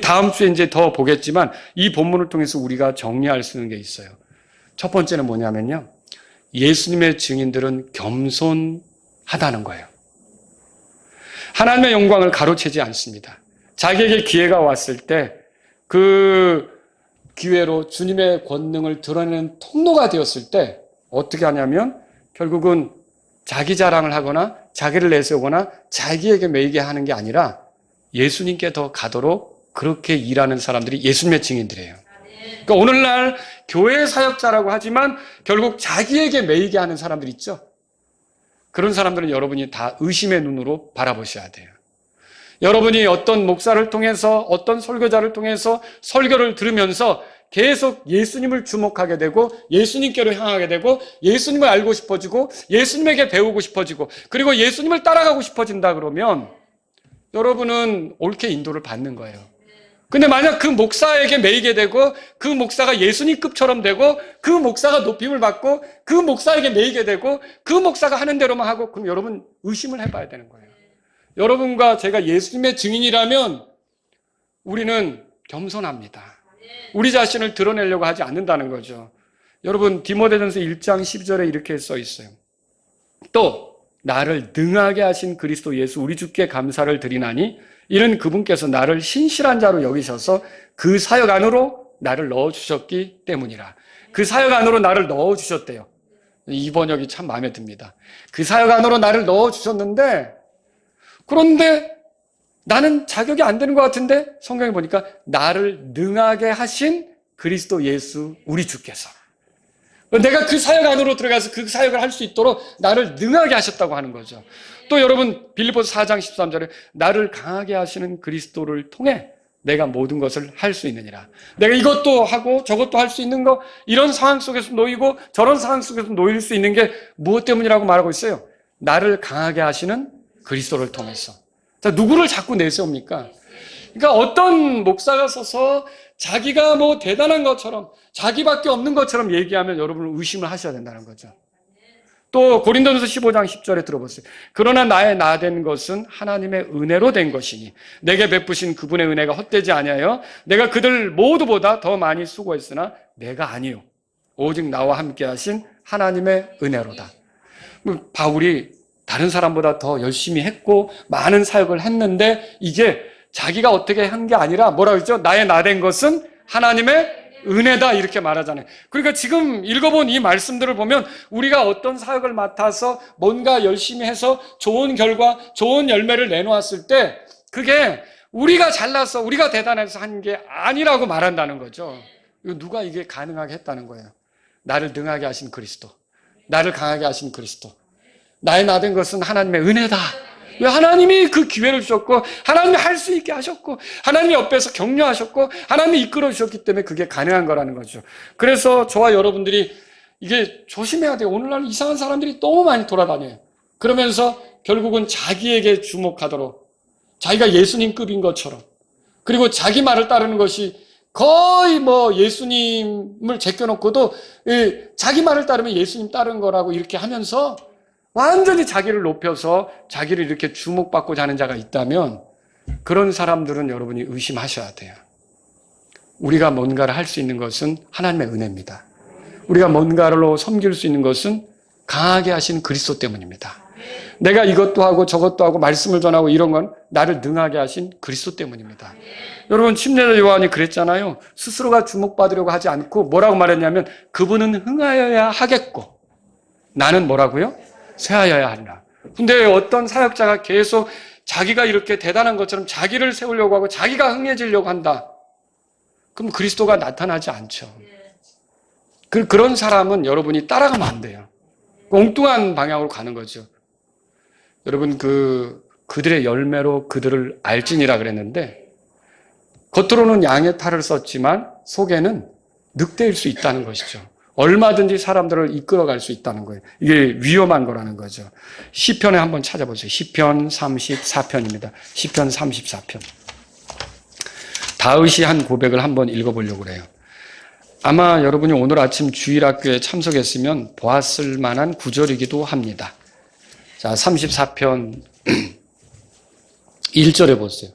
다음 주에 이제 더 보겠지만 이 본문을 통해서 우리가 정리할 수 있는 게 있어요. 첫 번째는 뭐냐면요. 예수님의 증인들은 겸손하다는 거예요. 하나님의 영광을 가로채지 않습니다. 자기에게 기회가 왔을 때 그 기회로 주님의 권능을 드러내는 통로가 되었을 때 어떻게 하냐면 결국은 자기 자랑을 하거나 자기를 내세우거나 자기에게 매이게 하는 게 아니라 예수님께 더 가도록 그렇게 일하는 사람들이 예수님의 증인들이에요. 그러니까 오늘날 교회 사역자라고 하지만 결국 자기에게 매이게 하는 사람들 있죠. 그런 사람들은 여러분이 다 의심의 눈으로 바라보셔야 돼요. 여러분이 어떤 목사를 통해서 어떤 설교자를 통해서 설교를 들으면서 계속 예수님을 주목하게 되고 예수님께로 향하게 되고 예수님을 알고 싶어지고 예수님에게 배우고 싶어지고 그리고 예수님을 따라가고 싶어진다 그러면 여러분은 옳게 인도를 받는 거예요. 근데 만약 그 목사에게 매이게 되고 그 목사가 예수님급처럼 되고 그 목사가 높임을 받고 그 목사에게 매이게 되고 그 목사가 하는 대로만 하고 그럼 여러분 의심을 해봐야 되는 거예요. 여러분과 제가 예수님의 증인이라면 우리는 겸손합니다. 우리 자신을 드러내려고 하지 않는다는 거죠. 여러분 디모데전서 1장 12절에 이렇게 써 있어요. 또 나를 능하게 하신 그리스도 예수 우리 주께 감사를 드리나니 이는 그분께서 나를 신실한 자로 여기셔서 그 사역 안으로 나를 넣어주셨기 때문이라. 그 사역 안으로 나를 넣어주셨대요. 이 번역이 참 마음에 듭니다. 그 사역 안으로 나를 넣어주셨는데 그런데 나는 자격이 안 되는 것 같은데 성경에 보니까 나를 능하게 하신 그리스도 예수 우리 주께서 내가 그 사역 안으로 들어가서 그 사역을 할 수 있도록 나를 능하게 하셨다고 하는 거죠. 또 여러분 빌립보서 4장 13절에 나를 강하게 하시는 그리스도를 통해 내가 모든 것을 할 수 있느니라. 내가 이것도 하고 저것도 할 수 있는 거 이런 상황 속에서 놓이고 저런 상황 속에서 놓일 수 있는 게 무엇 때문이라고 말하고 있어요? 나를 강하게 하시는 그리스도를 통해서. 자, 누구를 자꾸 내세웁니까? 그러니까 어떤 목사가 서서 자기가 뭐 대단한 것처럼 자기밖에 없는 것처럼 얘기하면 여러분은 의심을 하셔야 된다는 거죠. 또 고린도전서 15장 10절에 들어보세요. 그러나 나의 나 된 것은 하나님의 은혜로 된 것이니 내게 베푸신 그분의 은혜가 헛되지 아니하여 내가 그들 모두보다 더 많이 수고했으나 내가 아니요 오직 나와 함께 하신 하나님의 은혜로다. 바울이 다른 사람보다 더 열심히 했고 많은 사역을 했는데 이게 자기가 어떻게 한 게 아니라 뭐라고 했죠? 나의 나 된 것은 하나님의 은혜다 이렇게 말하잖아요. 그러니까 지금 읽어본 이 말씀들을 보면 우리가 어떤 사역을 맡아서 뭔가 열심히 해서 좋은 결과, 좋은 열매를 내놓았을 때 그게 우리가 잘나서 우리가 대단해서 한 게 아니라고 말한다는 거죠. 누가 이게 가능하게 했다는 거예요? 나를 능하게 하신 그리스도, 나를 강하게 하신 그리스도. 나의 나 된 것은 하나님의 은혜다. 왜 하나님이 그 기회를 주셨고 하나님이 할 수 있게 하셨고 하나님이 옆에서 격려하셨고 하나님이 이끌어 주셨기 때문에 그게 가능한 거라는 거죠. 그래서 저와 여러분들이 이게 조심해야 돼요. 오늘날 이상한 사람들이 너무 많이 돌아다녀요. 그러면서 결국은 자기에게 주목하도록 자기가 예수님급인 것처럼 그리고 자기 말을 따르는 것이 거의 뭐 예수님을 제껴놓고도 자기 말을 따르면 예수님 따르는 거라고 이렇게 하면서 완전히 자기를 높여서 자기를 이렇게 주목받고자 하는 자가 있다면 그런 사람들은 여러분이 의심하셔야 돼요. 우리가 뭔가를 할 수 있는 것은 하나님의 은혜입니다. 우리가 뭔가로 섬길 수 있는 것은 강하게 하신 그리스도 때문입니다. 내가 이것도 하고 저것도 하고 말씀을 전하고 이런 건 나를 능하게 하신 그리스도 때문입니다. 여러분 침례자 요한이 그랬잖아요. 스스로가 주목받으려고 하지 않고 뭐라고 말했냐면 그분은 흥하여야 하겠고 나는 뭐라고요? 쇠하여야 하리라. 근데 어떤 사역자가 계속 자기가 이렇게 대단한 것처럼 자기를 세우려고 하고 자기가 흥해지려고 한다. 그럼 그리스도가 나타나지 않죠. 그런 사람은 여러분이 따라가면 안 돼요. 엉뚱한 방향으로 가는 거죠. 여러분 그들의 열매로 그들을 알지니라 그랬는데 겉으로는 양의 탈을 썼지만 속에는 늑대일 수 있다는 것이죠. 얼마든지 사람들을 이끌어갈 수 있다는 거예요. 이게 위험한 거라는 거죠. 시편에 한번 찾아보세요. 시편 34편입니다. 시편 34편. 다윗이 한 고백을 한번 읽어보려고 그래요. 아마 여러분이 오늘 아침 주일학교에 참석했으면 보았을 만한 구절이기도 합니다. 자, 34편 1절에 보세요.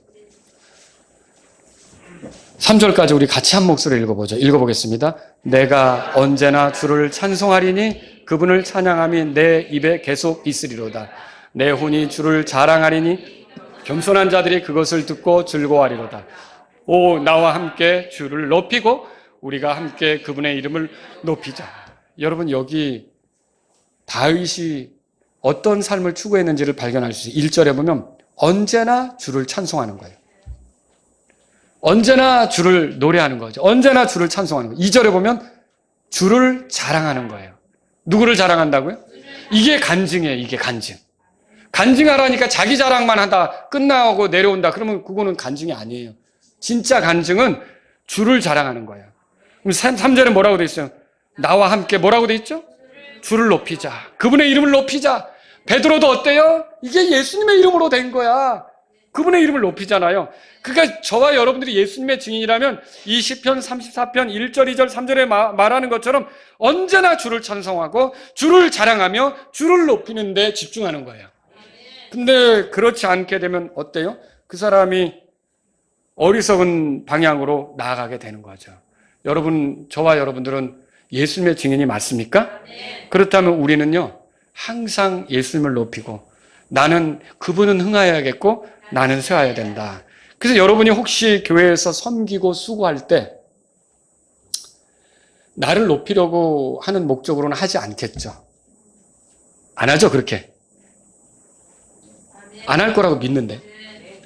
3절까지 우리 같이 한 목소리로 읽어보죠. 읽어보겠습니다. 내가 언제나 주를 찬송하리니 그분을 찬양함이 내 입에 계속 있으리로다. 내 혼이 주를 자랑하리니 겸손한 자들이 그것을 듣고 즐거워하리로다. 오, 나와 함께 주를 높이고 우리가 함께 그분의 이름을 높이자. 여러분, 여기 다윗이 어떤 삶을 추구했는지를 발견할 수 있어요. 1절에 보면 언제나 주를 찬송하는 거예요. 언제나 주를 노래하는 거죠. 언제나 주를 찬송하는 거예요. 2절에 보면 주를 자랑하는 거예요. 누구를 자랑한다고요? 이게 간증이에요. 이게 간증. 간증하라니까 자기 자랑만 하다 끝나고 내려온다. 그러면 그거는 간증이 아니에요. 진짜 간증은 주를 자랑하는 거예요. 그럼 3절에 뭐라고 돼 있어요? 나와 함께 뭐라고 돼 있죠? 주를 높이자. 그분의 이름을 높이자. 베드로도 어때요? 이게 예수님의 이름으로 된 거야. 그분의 이름을 높이잖아요. 그러니까 저와 여러분들이 예수님의 증인이라면 이 시편 34편 1절, 2절, 3절에 말하는 것처럼 언제나 주를 찬송하고 주를 자랑하며 주를 높이는 데 집중하는 거예요. 근데 그렇지 않게 되면 어때요? 그 사람이 어리석은 방향으로 나아가게 되는 거죠. 여러분, 저와 여러분들은 예수님의 증인이 맞습니까? 그렇다면 우리는요, 항상 예수님을 높이고 나는 그분은 흥하여야겠고 나는 쇠하여야 된다. 그래서 여러분이 혹시 교회에서 섬기고 수고할 때 나를 높이려고 하는 목적으로는 하지 않겠죠. 안 하죠, 그렇게. 안 할 거라고 믿는데.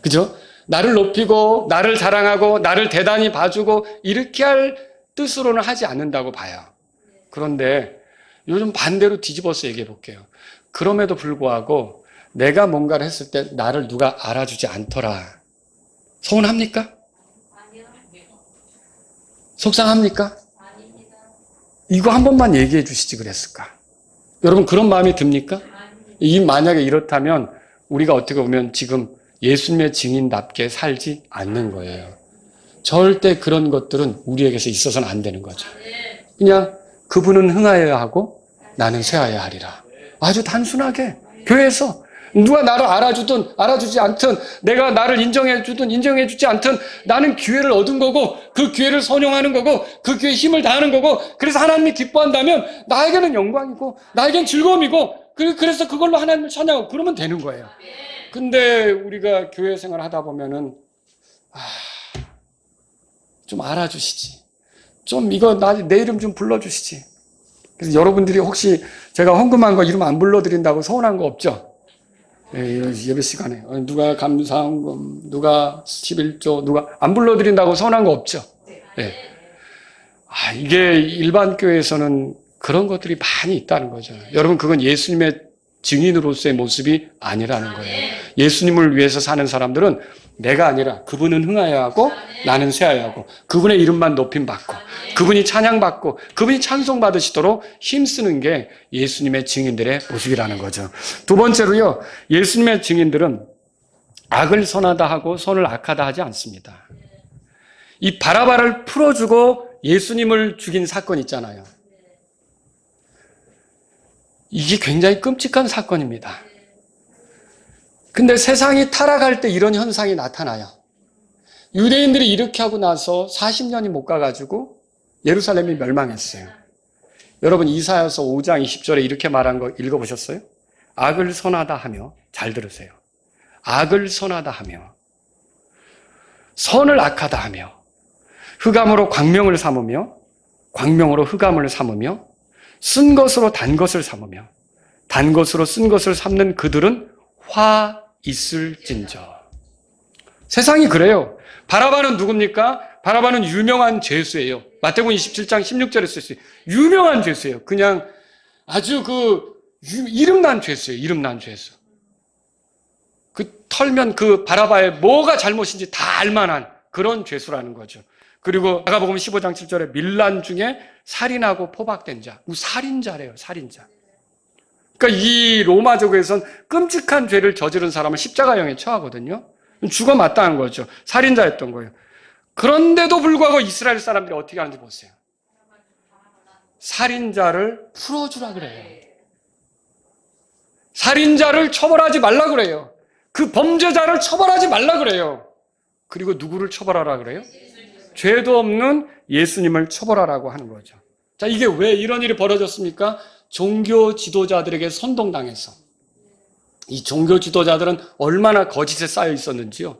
그죠? 나를 높이고 나를 자랑하고 나를 대단히 봐주고 이렇게 할 뜻으로는 하지 않는다고 봐요. 그런데 요즘 반대로 뒤집어서 얘기해 볼게요. 그럼에도 불구하고 내가 뭔가를 했을 때 나를 누가 알아주지 않더라. 서운합니까? 아니요. 속상합니까? 아닙니다. 이거 한 번만 얘기해 주시지 그랬을까? 여러분 그런 마음이 듭니까? 아닙니다. 이 만약에 이렇다면 우리가 어떻게 보면 지금 예수님의 증인답게 살지 않는 거예요. 절대 그런 것들은 우리에게서 있어서는 안 되는 거죠. 그냥 그분은 흥하여야 하고 나는 쇠하여야 하리라. 아주 단순하게 교회에서 누가 나를 알아주든 알아주지 않든 내가 나를 인정해주든 인정해주지 않든 나는 기회를 얻은 거고 그 기회를 선용하는 거고 그 기회에 힘을 다하는 거고 그래서 하나님이 기뻐한다면 나에게는 영광이고 나에게는 즐거움이고 그래서 그걸로 하나님을 찬양하고 그러면 되는 거예요. 근데 우리가 교회 생활 하다 보면은 좀 알아주시지. 좀 이거 내 이름 좀 불러주시지. 그래서 여러분들이 혹시 제가 헌금한 거 이름 안 불러드린다고 서운한 거 없죠? 예배 시간에 누가 감사헌금, 누가 11조, 누가 안 불러드린다고 서운한 거 없죠? 네. 이게 일반 교회에서는 그런 것들이 많이 있다는 거죠. 여러분 그건 예수님의 증인으로서의 모습이 아니라는 거예요. 예수님을 위해서 사는 사람들은 내가 아니라 그분은 흥하여야 하고 나는 쇠하여야 하고 그분의 이름만 높임받고 그분이 찬양받고 그분이 찬송받으시도록 힘쓰는 게 예수님의 증인들의 모습이라는 거죠. 두 번째로요. 예수님의 증인들은 악을 선하다 하고 선을 악하다 하지 않습니다. 이 바라바를 풀어주고 예수님을 죽인 사건 있잖아요. 이게 굉장히 끔찍한 사건입니다. 근데 세상이 타락할 때 이런 현상이 나타나요. 유대인들이 이렇게 하고 나서 40년이 못 가가지고 예루살렘이 멸망했어요. 여러분 이사야서 5장 20절에 이렇게 말한 거 읽어보셨어요? 악을 선하다 하며, 잘 들으세요. 악을 선하다 하며 선을 악하다 하며 흑암으로 광명을 삼으며 광명으로 흑암을 삼으며 쓴 것으로 단 것을 삼으며 단 것으로 쓴 것을 삼는 그들은 화 있을진저. 세상이 그래요. 바라바는 누굽니까? 바라바는 유명한 죄수예요. 마태복음 27장 16절에 쓰였어요. 유명한 죄수예요. 그냥 아주 이름난 죄수예요. 이름난 죄수. 털면 바라바의 뭐가 잘못인지 다 알만한 그런 죄수라는 거죠. 그리고 마가복음 15장 7절에 밀란 중에 살인하고 포박된 자. 살인자래요. 살인자. 그러니까 이 로마족에선 끔찍한 죄를 저지른 사람을 십자가형에 처하거든요. 죽어 마땅한 거죠. 살인자였던 거예요. 그런데도 불구하고 이스라엘 사람들이 어떻게 하는지 보세요. 살인자를 풀어주라 그래요. 살인자를 처벌하지 말라 그래요. 그 범죄자를 처벌하지 말라 그래요. 그리고 누구를 처벌하라 그래요? 죄도 없는 예수님을 처벌하라고 하는 거죠. 자, 이게 왜 이런 일이 벌어졌습니까? 종교 지도자들에게 선동당해서. 이 종교 지도자들은 얼마나 거짓에 쌓여 있었는지요.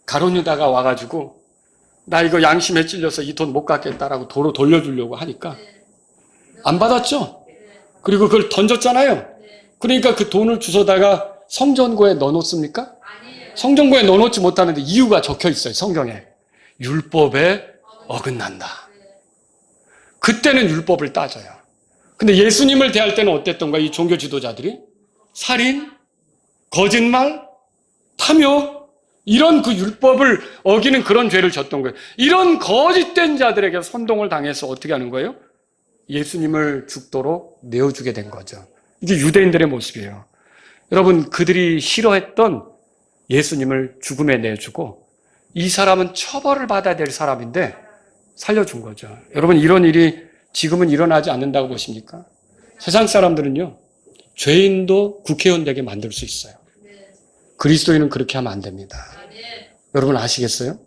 가룟 유다가 와가지고 나 이거 양심에 찔려서 이 돈 못 갚겠다라고 도로 돌려주려고 하니까 안 받았죠. 그리고 그걸 던졌잖아요. 그러니까 그 돈을 주워다가 성전고에 넣어놓습니까? 성전고에 넣어놓지 못하는데 이유가 적혀 있어요. 성경에. 율법에 어긋난다. 그때는 율법을 따져요. 근데 예수님을 대할 때는 어땠던가? 이 종교 지도자들이 살인, 거짓말, 탐욕 이런 그 율법을 어기는 그런 죄를 졌던 거예요. 이런 거짓된 자들에게 선동을 당해서 어떻게 하는 거예요? 예수님을 죽도록 내어주게 된 거죠. 이게 유대인들의 모습이에요. 여러분, 그들이 싫어했던 예수님을 죽음에 내주고 이 사람은 처벌을 받아야 될 사람인데 살려준 거죠. 여러분, 이런 일이 지금은 일어나지 않는다고 보십니까? 세상 사람들은요, 죄인도 국회의원 되게 만들 수 있어요. 그리스도인은 그렇게 하면 안 됩니다. 여러분 아시겠어요?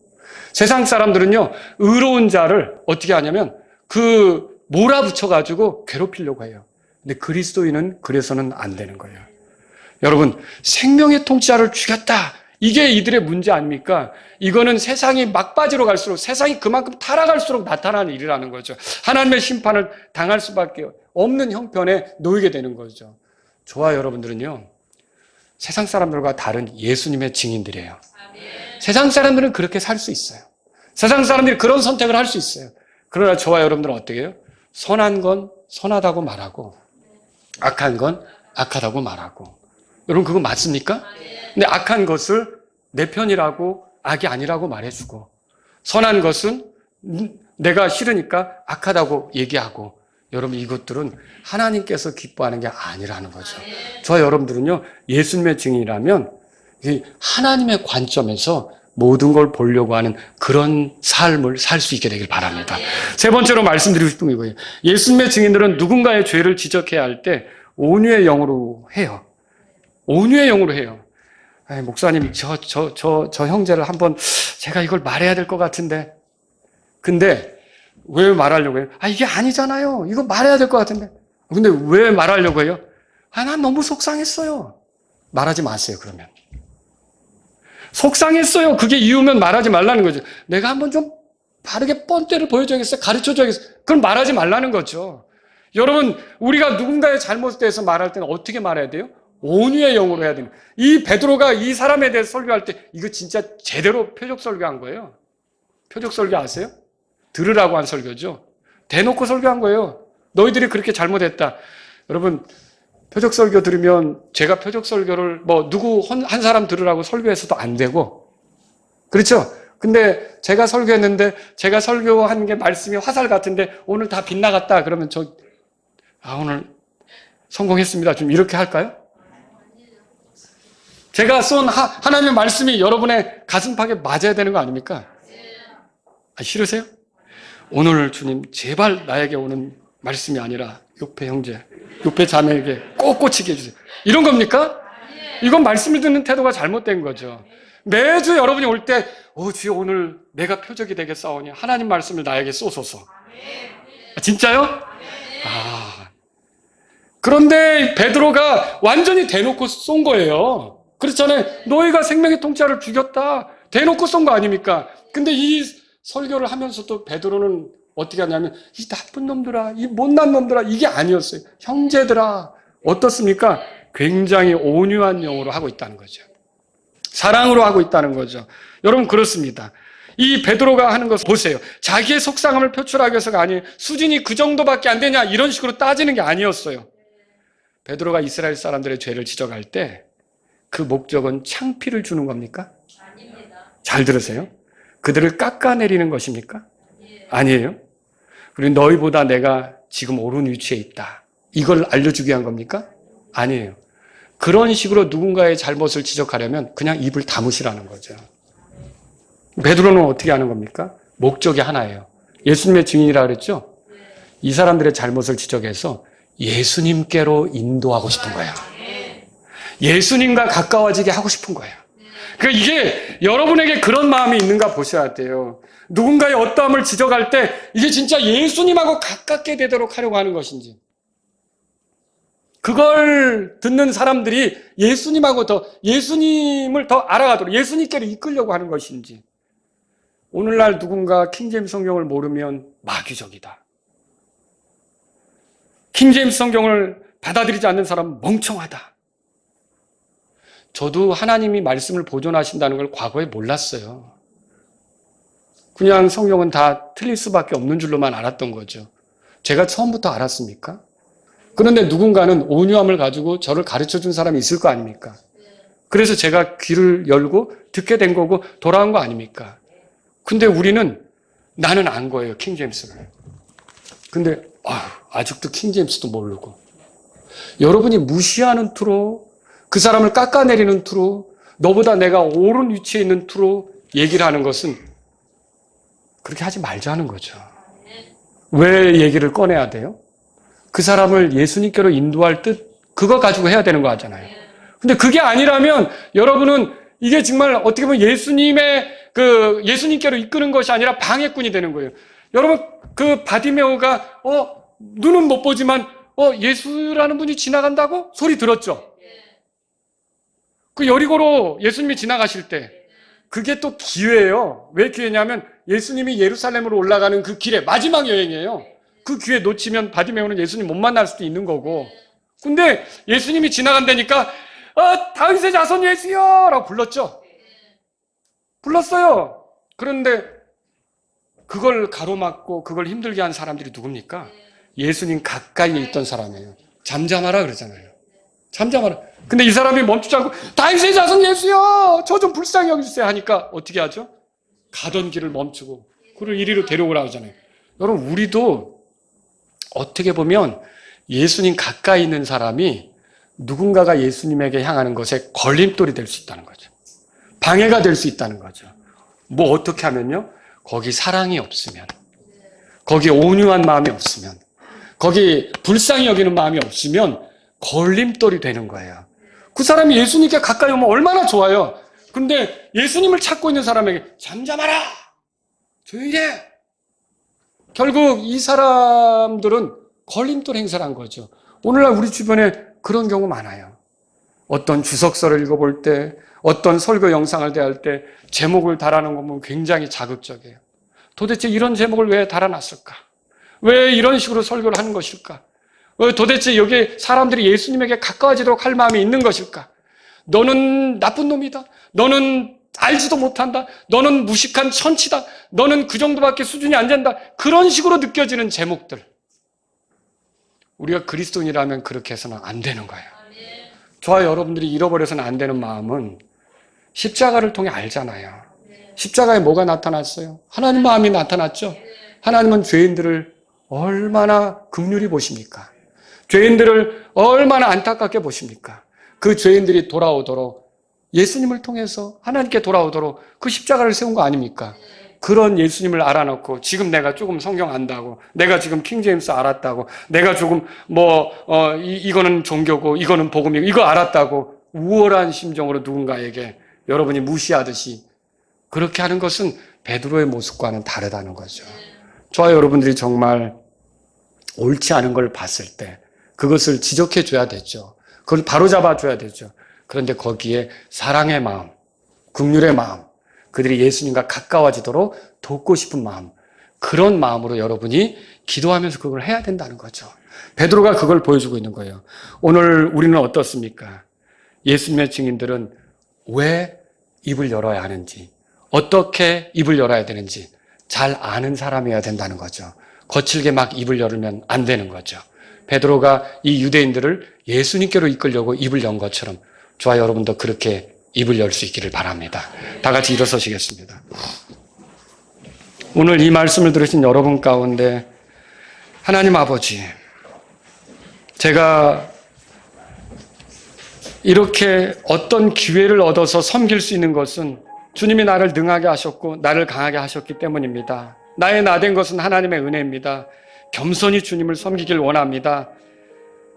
세상 사람들은요, 의로운 자를 어떻게 하냐면 몰아붙여가지고 괴롭히려고 해요. 근데 그리스도인은 그래서는 안 되는 거예요. 여러분, 생명의 통치자를 죽였다. 이게 이들의 문제 아닙니까? 이거는 세상이 막바지로 갈수록, 세상이 그만큼 타락할수록 나타나는 일이라는 거죠. 하나님의 심판을 당할 수밖에 없는 형편에 놓이게 되는 거죠. 저와 여러분들은요, 세상 사람들과 다른 예수님의 증인들이에요. 세상 사람들은 그렇게 살 수 있어요. 세상 사람들이 그런 선택을 할 수 있어요. 그러나 저와 여러분들은 어떻게 해요? 선한 건 선하다고 말하고 악한 건 악하다고 말하고. 여러분 그거 맞습니까? 근데 악한 것을 내 편이라고 악이 아니라고 말해주고 선한 것은 내가 싫으니까 악하다고 얘기하고. 여러분 이것들은 하나님께서 기뻐하는 게 아니라는 거죠. 저와 여러분들은요, 예수님의 증인이라면 하나님의 관점에서 모든 걸 보려고 하는 그런 삶을 살 수 있게 되길 바랍니다. 세 번째로 말씀드리고 싶은 이거예요. 예수님의 증인들은 누군가의 죄를 지적해야 할 때 온유의 영으로 해요. 온유의 영으로 해요. 목사님, 저 형제를 한번 제가 이걸 말해야 될 것 같은데. 근데 왜 말하려고 해요? 이게 아니잖아요. 이거 말해야 될 것 같은데. 근데 왜 말하려고 해요? 난 너무 속상했어요. 말하지 마세요, 그러면. 속상했어요. 그게 이유면 말하지 말라는 거죠. 내가 한번 좀 바르게 뻔때를 보여줘야겠어요. 가르쳐줘야겠어요. 그럼 말하지 말라는 거죠. 여러분, 우리가 누군가의 잘못에 대해서 말할 때는 어떻게 말해야 돼요? 온유의 영으로 해야 됩니다. 이 베드로가 이 사람에 대해서 설교할 때 이거 진짜 제대로 표적 설교한 거예요. 표적 설교 아세요? 들으라고 한 설교죠. 대놓고 설교한 거예요. 너희들이 그렇게 잘못했다. 여러분, 표적 설교 들으면 제가 표적 설교를 누구 한 사람 들으라고 설교해서도 안 되고, 그렇죠? 근데 제가 설교했는데 제가 설교한 게 말씀이 화살 같은데 오늘 다 빗나갔다. 그러면 오늘 성공했습니다. 좀 이렇게 할까요? 제가 쏜 하나님의 말씀이 여러분의 가슴팍에 맞아야 되는 거 아닙니까? 싫으세요? 오늘 주님 제발 나에게 오는 말씀이 아니라 요페 형제, 요페 자매에게 꼭 꽂히게 해주세요. 이런 겁니까? 이건 말씀을 듣는 태도가 잘못된 거죠. 매주 여러분이 올 때 주여 오늘 내가 표적이 되겠사오니 하나님 말씀을 나에게 쏘소서. 진짜요? 그런데 베드로가 완전히 대놓고 쏜 거예요. 그렇잖아요. 너희가 생명의 통치자를 죽였다. 대놓고 쏜 거 아닙니까? 근데 이 설교를 하면서도 베드로는 어떻게 하냐면 이 나쁜 놈들아, 이 못난 놈들아, 이게 아니었어요. 형제들아, 어떻습니까? 굉장히 온유한 영어로 하고 있다는 거죠. 사랑으로 하고 있다는 거죠. 여러분 그렇습니다. 이 베드로가 하는 것을 보세요. 자기의 속상함을 표출하기 위해서가 아니에요. 수준이 그 정도밖에 안 되냐 이런 식으로 따지는 게 아니었어요. 베드로가 이스라엘 사람들의 죄를 지적할 때 그 목적은 창피를 주는 겁니까? 아닙니다. 잘 들으세요. 그들을 깎아내리는 것입니까? 아니에요. 그리고 너희보다 내가 지금 옳은 위치에 있다. 이걸 알려주기 위한 겁니까? 아니에요. 그런 식으로 누군가의 잘못을 지적하려면 그냥 입을 다무시라는 거죠. 베드로는 어떻게 하는 겁니까? 목적이 하나예요. 예수님의 증인이라 그랬죠? 이 사람들의 잘못을 지적해서 예수님께로 인도하고 싶은 거예요. 예수님과 가까워지게 하고 싶은 거예요. 그러니까 이게 여러분에게 그런 마음이 있는가 보셔야 돼요. 누군가의 어떠함을 지적할 때 이게 진짜 예수님하고 가깝게 되도록 하려고 하는 것인지, 그걸 듣는 사람들이 예수님을 더 알아가도록 예수님께로 이끌려고 하는 것인지. 오늘날 누군가 킹제임스 성경을 모르면 마귀적이다. 킹제임스 성경을 받아들이지 않는 사람은 멍청하다. 저도 하나님이 말씀을 보존하신다는 걸 과거에 몰랐어요. 그냥 성경은 다 틀릴 수밖에 없는 줄로만 알았던 거죠. 제가 처음부터 알았습니까? 그런데 누군가는 온유함을 가지고 저를 가르쳐준 사람이 있을 거 아닙니까? 그래서 제가 귀를 열고 듣게 된 거고 돌아온 거 아닙니까? 근데 우리는 나는 안 거예요, 킹제임스를. 근데 아직도 킹제임스도 모르고. 여러분이 무시하는 투로, 그 사람을 깎아내리는 투로, 너보다 내가 옳은 위치에 있는 투로 얘기를 하는 것은 그렇게 하지 말자는 거죠. 왜 얘기를 꺼내야 돼요? 그 사람을 예수님께로 인도할 뜻, 그거 가지고 해야 되는 거 같잖아요. 근데 그게 아니라면 여러분은 이게 정말 어떻게 보면 예수님께로 이끄는 것이 아니라 방해꾼이 되는 거예요. 여러분, 그 바디메오가, 눈은 못 보지만, 예수라는 분이 지나간다고? 소리 들었죠? 그 여리고로 예수님이 지나가실 때, 그게 또 기회예요. 왜 기회냐면, 예수님이 예루살렘으로 올라가는 그 길에, 마지막 여행이에요. 그 기회 놓치면 바디메오는 예수님 못 만날 수도 있는 거고. 근데 예수님이 지나간다니까, 다윗의 자손 예수여! 라고 불렀죠? 불렀어요. 그런데 그걸 가로막고 그걸 힘들게 한 사람들이 누굽니까? 예수님 가까이에 있던 사람이에요. 잠잠하라 그러잖아요. 잠잠하라. 근데 이 사람이 멈추지 않고 다윗의 자손 예수여! 저 좀 불쌍히 여기주세요 하니까 어떻게 하죠? 가던 길을 멈추고 그를 이리로 데려오라 하잖아요. 여러분, 우리도 어떻게 보면 예수님 가까이 있는 사람이 누군가가 예수님에게 향하는 것에 걸림돌이 될 수 있다는 거죠. 방해가 될 수 있다는 거죠. 뭐 어떻게 하면요? 거기 사랑이 없으면, 거기 온유한 마음이 없으면, 거기 불쌍히 여기는 마음이 없으면 걸림돌이 되는 거예요. 그 사람이 예수님께 가까이 오면 얼마나 좋아요. 근데 예수님을 찾고 있는 사람에게 잠잠하라! 조용히 해! 결국 이 사람들은 걸림돌 행사를 한 거죠. 오늘날 우리 주변에 그런 경우 많아요. 어떤 주석서를 읽어볼 때, 어떤 설교 영상을 대할 때 제목을 달아놓은 거 보면 굉장히 자극적이에요. 도대체 이런 제목을 왜 달아놨을까? 왜 이런 식으로 설교를 하는 것일까? 도대체 여기에 사람들이 예수님에게 가까워지도록 할 마음이 있는 것일까? 너는 나쁜 놈이다. 너는 알지도 못한다. 너는 무식한 천치다. 너는 그 정도밖에 수준이 안 된다. 그런 식으로 느껴지는 제목들. 우리가 그리스도인이라면 그렇게 해서는 안 되는 거예요. 저와 여러분들이 잃어버려서는 안 되는 마음은 십자가를 통해 알잖아요. 십자가에 뭐가 나타났어요? 하나님 마음이 나타났죠. 하나님은 죄인들을 얼마나 긍휼히 보십니까? 죄인들을 얼마나 안타깝게 보십니까? 그 죄인들이 돌아오도록 예수님을 통해서 하나님께 돌아오도록 그 십자가를 세운 거 아닙니까? 그런 예수님을 알아놓고 지금 내가 조금 성경 안다고, 내가 지금 킹제임스 알았다고, 내가 조금 이거는 종교고 이거는 복음이고 이거 알았다고 우월한 심정으로 누군가에게 여러분이 무시하듯이 그렇게 하는 것은 베드로의 모습과는 다르다는 거죠. 저와 여러분들이 정말 옳지 않은 걸 봤을 때 그것을 지적해 줘야 되죠. 그걸 바로잡아 줘야 되죠. 그런데 거기에 사랑의 마음, 긍휼의 마음, 그들이 예수님과 가까워지도록 돕고 싶은 마음, 그런 마음으로 여러분이 기도하면서 그걸 해야 된다는 거죠. 베드로가 그걸 보여주고 있는 거예요. 오늘 우리는 어떻습니까? 예수님의 증인들은 왜 입을 열어야 하는지, 어떻게 입을 열어야 되는지 잘 아는 사람이어야 된다는 거죠. 거칠게 막 입을 열으면 안 되는 거죠. 베드로가 이 유대인들을 예수님께로 이끌려고 입을 연 것처럼 저와 여러분도 그렇게 입을 열 수 있기를 바랍니다. 다 같이 일어서시겠습니다. 오늘 이 말씀을 들으신 여러분 가운데 하나님 아버지, 제가 이렇게 어떤 기회를 얻어서 섬길 수 있는 것은 주님이 나를 능하게 하셨고 나를 강하게 하셨기 때문입니다. 나의 나된 것은 하나님의 은혜입니다. 겸손히 주님을 섬기길 원합니다.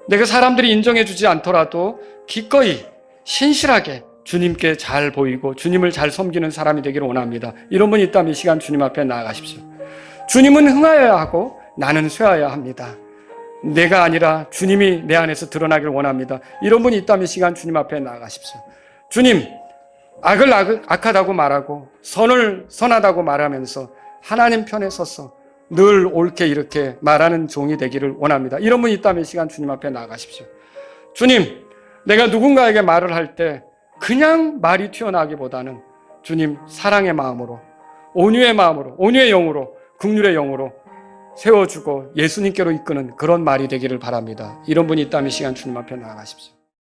내가 사람들이 인정해 주지 않더라도 기꺼이 신실하게 주님께 잘 보이고 주님을 잘 섬기는 사람이 되기를 원합니다. 이런 분이 있다면 이 시간 주님 앞에 나아가십시오. 주님은 흥하여야 하고 나는 쇠하여야 합니다. 내가 아니라 주님이 내 안에서 드러나기를 원합니다. 이런 분이 있다면 이 시간 주님 앞에 나아가십시오. 주님, 악을 악하다고 말하고 선을 선하다고 말하면서 하나님 편에 서서 늘 옳게 이렇게 말하는 종이 되기를 원합니다. 이런 분이 있다면 이 시간 주님 앞에 나아가십시오. 주님, 내가 누군가에게 말을 할 때 그냥 말이 튀어나오기보다는 주님 사랑의 마음으로, 온유의 마음으로, 온유의 영으로, 긍휼의 영으로 세워주고 예수님께로 이끄는 그런 말이 되기를 바랍니다. 이런 분이 있다면 이 시간 주님 앞에 나아가십시오.